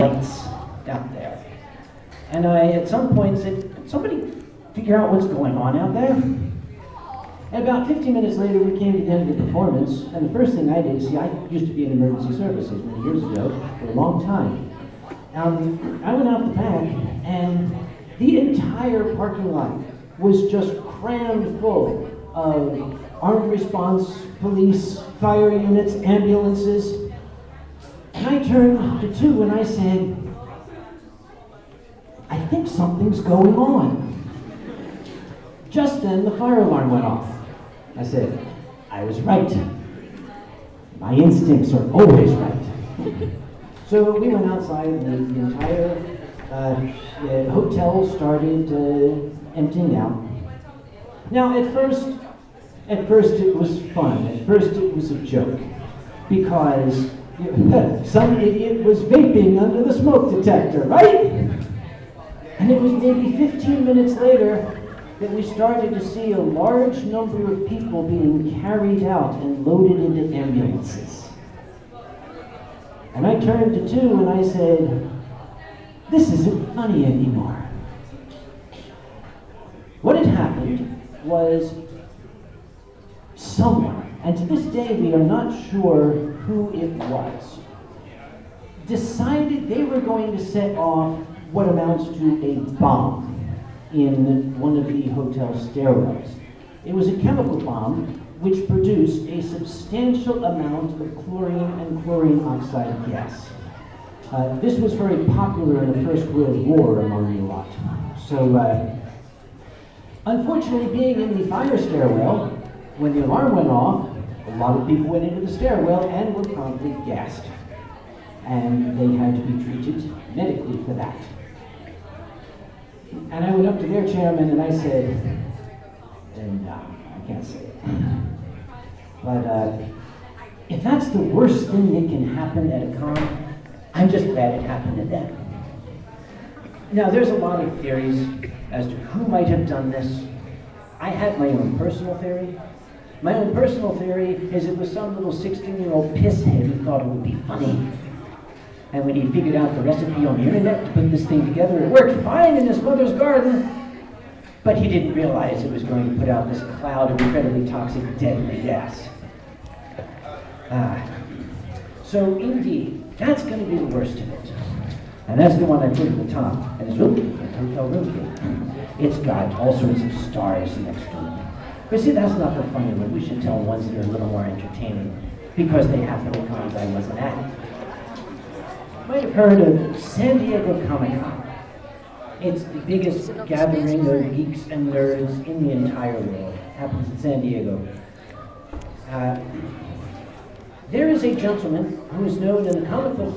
lights out there. And I, at some point, said, "Can somebody figure out what's going on out there?" And about 15 minutes later, we came to the end of the performance, and the first thing I did, see, I used to be in emergency services many years ago, for a long time. I went out the back, and the entire parking lot was just crammed full of armed response, police, fire units, ambulances. And I turned to two and I said, "I think something's going on." Just then, the fire alarm went off. I said, "I was right. My instincts are always right." So we went outside, and the entire hotel started emptying out. Now, at first it was fun. At first it was a joke, because some idiot was vaping under the smoke detector, right? And it was maybe 15 minutes later that we started to see a large number of people being carried out and loaded into ambulances. And I turned to two and I said, "This isn't funny anymore." What had happened was someone, and to this day we are not sure who it was, decided they were going to set off what amounts to a bomb in one of the hotel stairwells. It was a chemical bomb which produced a substantial amount of chlorine and chlorine oxide gas. This was very popular in the First World War among the lot. So, unfortunately, being in the fire stairwell, when the alarm went off, a lot of people went into the stairwell and were promptly gassed. And they had to be treated medically for that. And I went up to their chairman and I said, and I can't say it, but if that's the worst thing that can happen at a con, I'm just glad it happened to them. Now, there's a lot of theories as to who might have done this. I had my own personal theory. My own personal theory is it was some little 16-year-old pisshead who thought it would be funny. And when he figured out the recipe on the internet to put this thing together, it worked fine in his mother's garden. But he didn't realize it was going to put out this cloud of incredibly toxic, deadly gas. So indeed, that's going to be the worst of it. And that's the one I put at the top. And it's really a hotel room key. It's got all sorts of stars next to it. But see, that's not the funny one. We should tell ones that are a little more entertaining, because they happen to cons I wasn't at. You might have heard of San Diego Comic-Con. It's the biggest gathering of geeks and nerds in the entire world. It happens in San Diego. There is a gentleman who is known in the comic book